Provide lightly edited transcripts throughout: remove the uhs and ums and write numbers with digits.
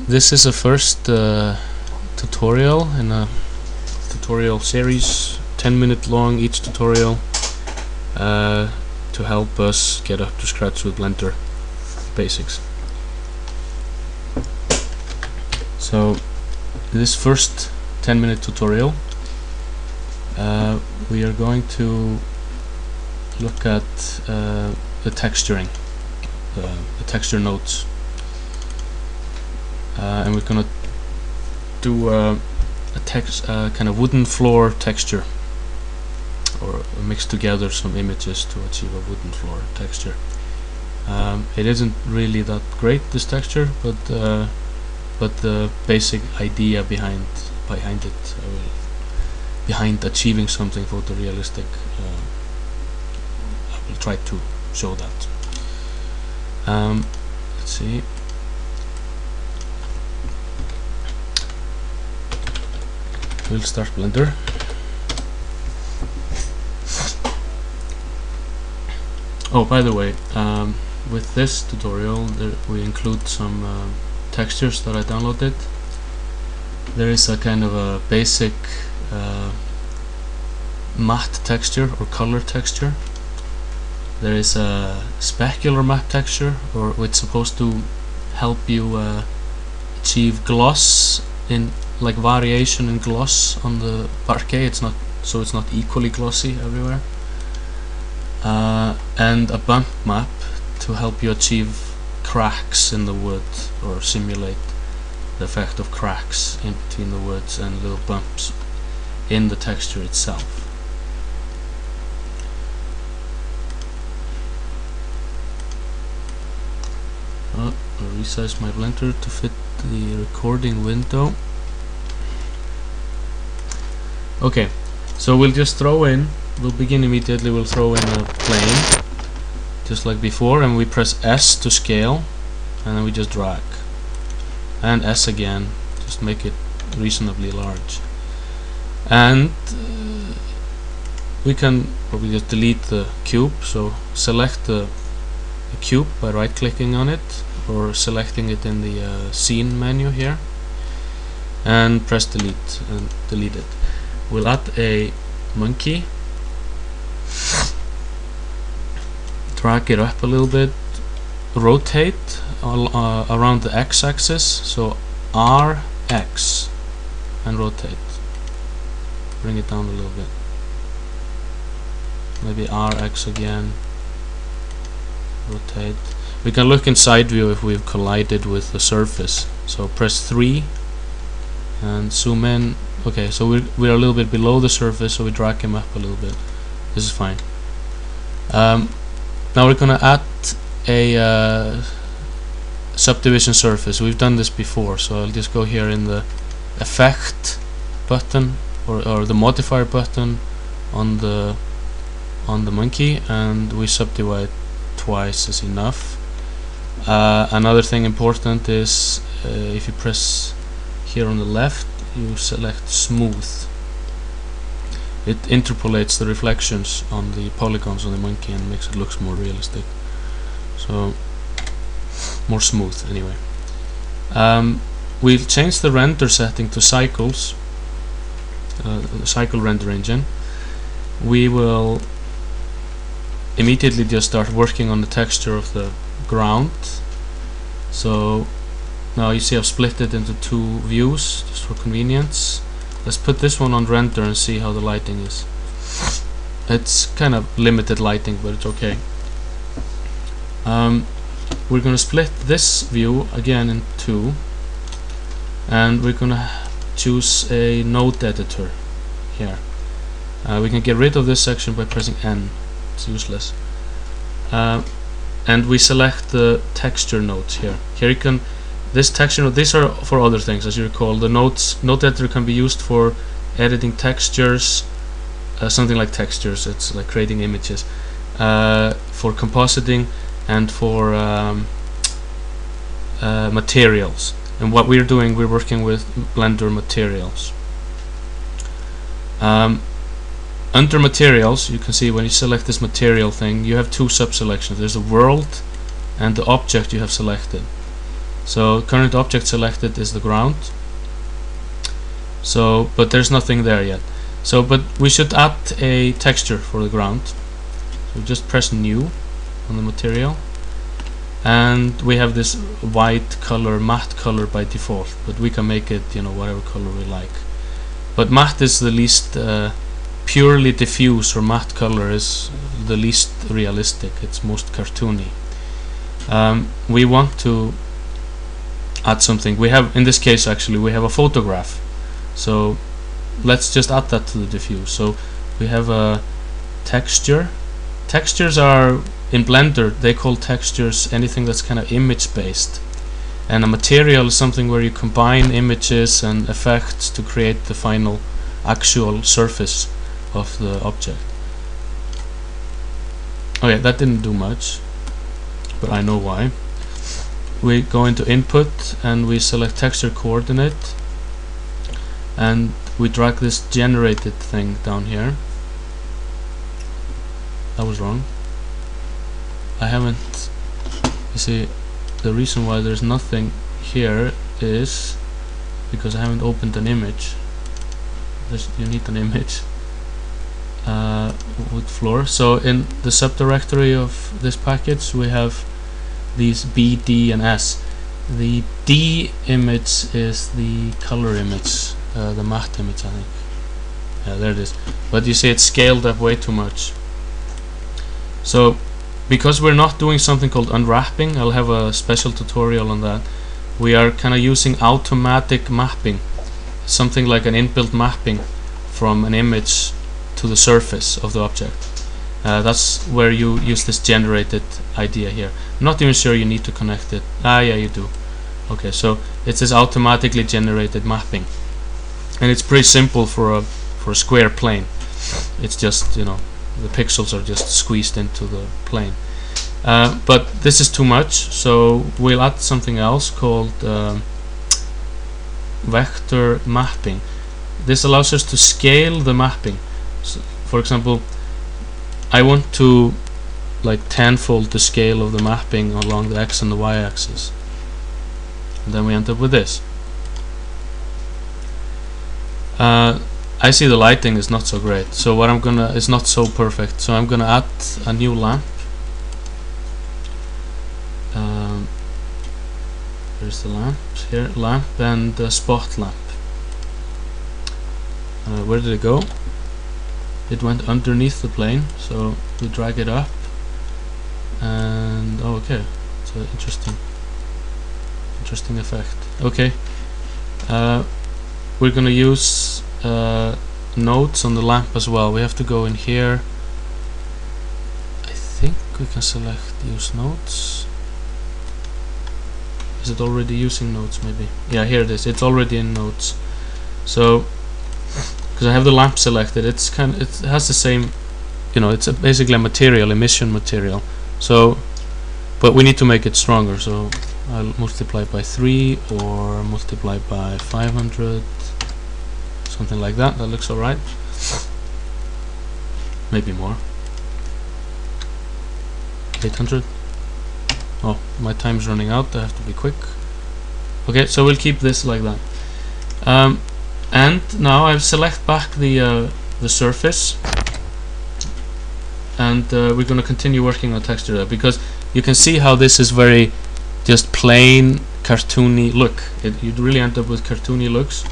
This is a first tutorial in a tutorial series, 10-minute long each tutorial, to help us get up to scratch with Blender basics. So this first 10-minute tutorial, we are going to look at the texturing, the texture nodes, and we're gonna do a kind of wooden floor texture, or mix together some images to achieve a wooden floor texture. It isn't really that great, this texture, but the basic idea behind it, behind achieving something photorealistic, I will try to show that. Let's see. We'll start Blender. Oh, by the way, with this tutorial we include some textures that I downloaded. There is a kind of a basic matte texture or color texture. There is a specular matte texture, which is supposed to help you achieve gloss, in like variation in gloss on the parquet. It's not equally glossy everywhere. And a bump map to help you achieve cracks in the wood, or simulate the effect of cracks in between the woods and little bumps in the texture itself. I'll resize my Blender to fit the recording window. Okay, so we'll just we'll begin immediately. We'll throw in a plane, just like before, and we press S to scale, and then we just drag, and S again, just make it reasonably large. And we can probably just delete the cube, so select the cube by right clicking on it, or selecting it in the scene menu here, and press delete and delete it. We'll add a monkey, drag it up a little bit, rotate around the x-axis, so RX, and rotate. Bring it down a little bit. Maybe RX again. Rotate. We can look in side view if we've collided with the surface. So press 3 and zoom in. Okay, so we're a little bit below the surface, so we drag him up a little bit. This is fine. Now we're gonna add a subdivision surface. We've done this before, so I'll just go here in the effect button, or the modifier button on the monkey, and we subdivide twice is enough. Another thing important is if you press here on the left, you select smooth. It interpolates the reflections on the polygons on the monkey and makes it look more realistic. So more smooth anyway. We'll change the render setting to cycles, the cycle render engine. We will immediately just start working on the texture of the ground. So now you see I've split it into two views just for convenience. Let's put this one on render and see how the lighting is. It's kind of limited lighting, but it's okay. We're going to split this view again in two, and we're going to choose a node editor here. We can get rid of this section by pressing N. It's useless. And we select the texture nodes here. Here you can, this texture node, these are for other things, as you recall. The node editor can be used for editing textures, something like textures, it's like creating images, for compositing, and for materials. And what we're doing, we're working with Blender materials. Under materials, you can see when you select this material thing, you have two sub-selections. There's a world and the object you have selected. So current object selected is the ground. So, but there's nothing there yet. So, but we should add a texture for the ground. So just press new on the material, and we have this white color, matte color by default, but we can make it, you know, whatever color we like. But matte is the least purely diffuse, or matte color is the least realistic. It's most cartoony. We want to add something. We have, in this case actually, we have a photograph. So let's just add that to the diffuse. So we have a texture. Textures are, in Blender, they call textures anything that's kind of image based. And a material is something where you combine images and effects to create the final actual surface of the object. Okay, that didn't do much, but I know why. We go into input and we select texture coordinate, and we drag this generated thing down here. That was wrong. I haven't, you see, the reason why there's nothing here is because I haven't opened an image. You need an image. Wood floor. So in the subdirectory of this package we have these B, D and S. The D image is the color image, the matte image, I think. Yeah, there it is. But you see it's scaled up way too much. So because we're not doing something called unwrapping, I'll have a special tutorial on that. We are kind of using automatic mapping, something like an inbuilt mapping from an image to the surface of the object. That's where you use this generated idea here. I'm not even sure you need to connect it. Ah, yeah, you do. Okay, so it's this automatically generated mapping, and it's pretty simple for a square plane. It's just, you know, the pixels are just squeezed into the plane. But this is too much, so we'll add something else called vector mapping. This allows us to scale the mapping. So, for example, I want to like tenfold the scale of the mapping along the x and the y axis, and then we end up with this. I see the lighting is not so great, so what I'm gonna is not so perfect. So I'm gonna add a new lamp. There's the lamp here, lamp and the spot lamp. Where did it go? It went underneath the plane, so we drag it up, and oh, okay, it's an interesting effect. Okay, we're gonna use nodes on the lamp as well. We have to go in here. I think we can select use nodes. Is it already using nodes? Maybe. Yeah, here it is. It's already in nodes. So because I have the lamp selected, it has the same, you know, it's basically a material, emission material. So, but we need to make it stronger. So I'll multiply by 3 or multiply by 500, something like that. That looks alright. Maybe more. 800. Oh, my time's running out. I have to be quick. Okay, so we'll keep this like that. And now I'll select back the surface, and we're going to continue working on texture there, because you can see how this is very just plain cartoony look. You'd really end up with cartoony looks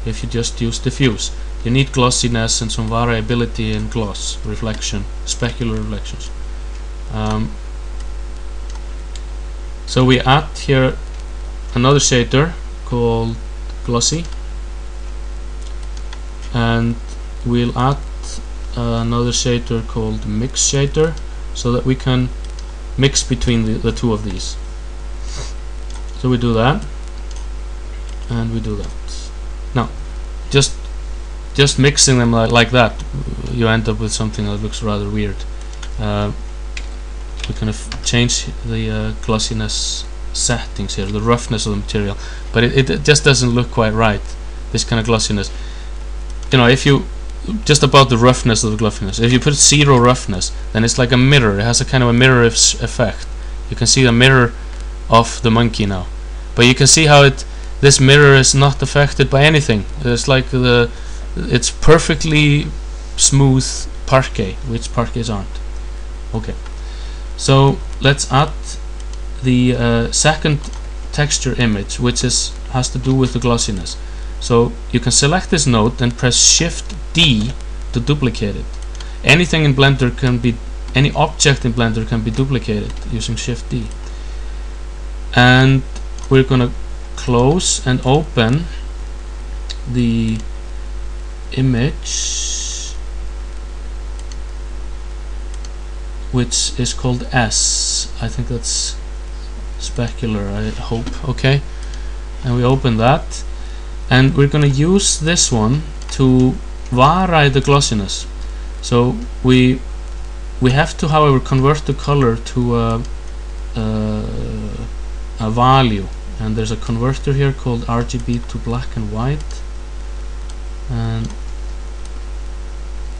if you just use diffuse. You need glossiness and some variability in gloss, reflection, specular reflections. So we add here another shader called glossy, and we'll add another shader called mix shader, so that we can mix between the two of these. So we do that, and we do that. Now just mixing them like that, you end up with something that looks rather weird. We kind of change the glossiness settings here, the roughness of the material, but it just doesn't look quite right, this kind of glossiness. You know, if you just about the roughness of the glossiness, if you put 0 roughness, then it's like a mirror. It has a kind of a mirror effect. You can see the mirror of the monkey now, but you can see how this mirror is not affected by anything. It's like it's perfectly smooth parquet, which parquets aren't. Okay, so let's add the second texture image, which has to do with the glossiness. So you can select this node and press Shift D to duplicate it. Anything in Blender any object in Blender can be duplicated using Shift D. And we're gonna close and open the image, which is called S. I think that's specular, I hope. Okay, and we open that, and we're gonna use this one to vary the glossiness. So we have to, however, convert the color to a value, and there's a converter here called RGB to black and white, and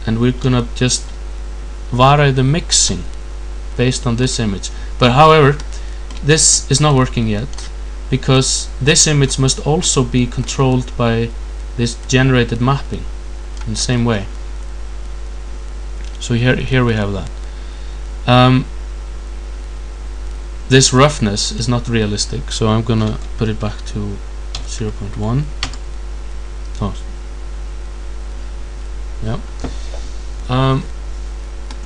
we're gonna just vary the mixing based on this image. But however, this is not working yet, because this image must also be controlled by this generated mapping in the same way. So here we have that. This roughness is not realistic, so I'm gonna put it back to 0.1. Oh, yeah.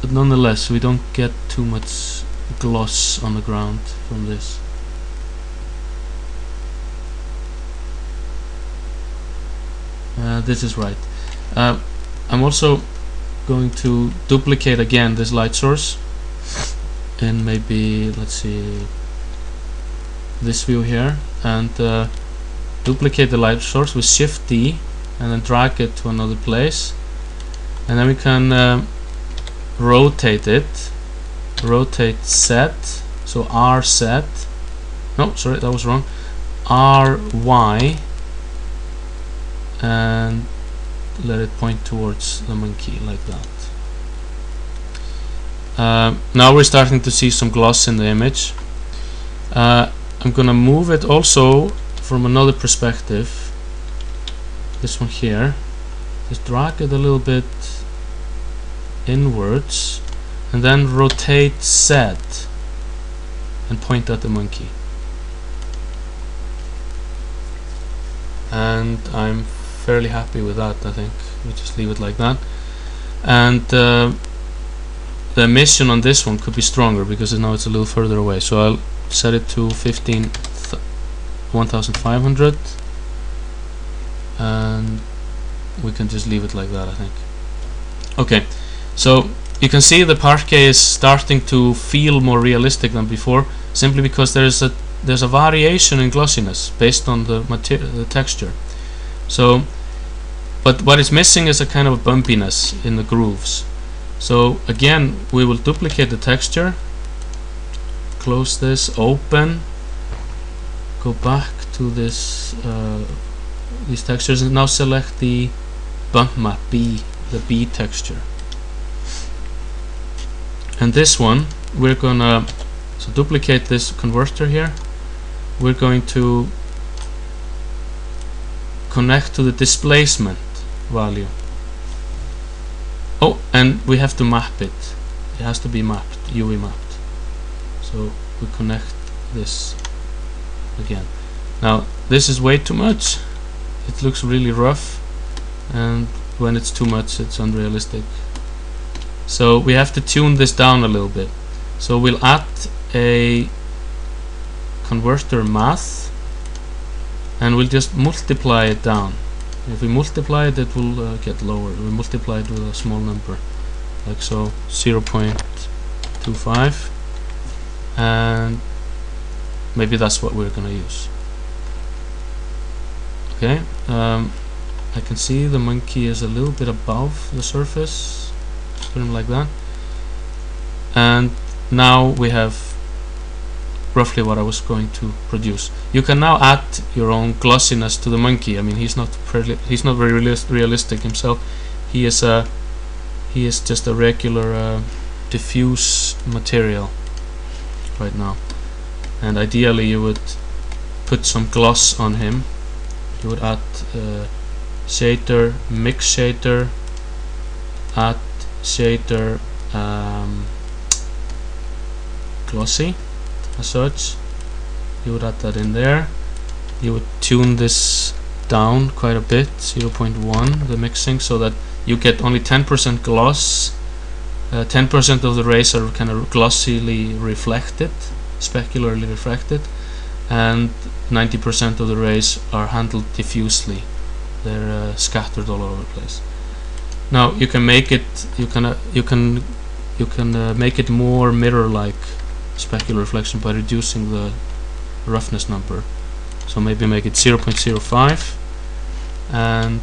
But nonetheless, we don't get too much gloss on the ground from this. This is right. I'm also going to duplicate again this light source, and maybe, let's see, this view here, and duplicate the light source with Shift D and then drag it to another place, and then we can rotate it, rotate set, so R set, no, sorry, that was wrong, RY, and let it point towards the monkey like that. Now we're starting to see some gloss in the image. I'm gonna move it also from another perspective, this one here. Just drag it a little bit inwards, and then rotate Z and point at the monkey. And I'm fairly happy with that. I think we just leave it like that. And the emission on this one could be stronger because now it's a little further away, so I'll set it to 1500, and we can just leave it like that, I think. Okay, so you can see the parquet is starting to feel more realistic than before, simply because there's a variation in glossiness based on the texture. So, but what is missing is a kind of bumpiness in the grooves. So again, we will duplicate the texture, close this, open, go back to this these textures, and now select the bump map B, the B texture. And this one, we're gonna duplicate this converter here. We're going to connect to the displacement value. Oh, and we have to map it. It has to be mapped, UV mapped. So we connect this again. Now this is way too much. It looks really rough, and when it's too much, it's unrealistic. So we have to tune this down a little bit. So we'll add a converter math, and we'll just multiply it down. If we multiply it, it will get lower. We multiply it with a small number, like so, 0.25, and maybe that's what we're gonna use. Okay, I can see the monkey is a little bit above the surface. Put him like that, and now we have roughly what I was going to produce. You can now add your own glossiness to the monkey. I mean, he's not very realistic himself. He is just a regular diffuse material right now. and ideally you would put some gloss on him. You would add shader, mix shader, add shader glossy as such. You would add that in there. You would tune this down quite a bit, 0.1, the mixing, so that you get only 10% gloss. 10% of the rays are kind of glossily reflected, specularly reflected, and 90% of the rays are handled diffusely. They're scattered all over the place. Now you can make it, you can make it more mirror-like specular reflection by reducing the roughness number. So maybe make it 0.05, and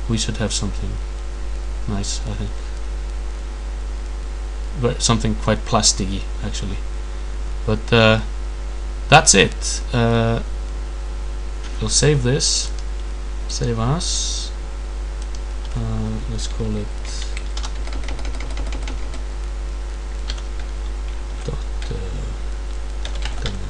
we should have something nice, I think. But something quite plasticky actually. But that's it. We'll save this. Save as. Let's call it dot demo.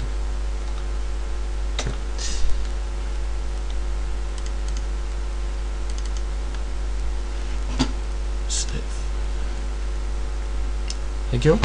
Save. Thank you.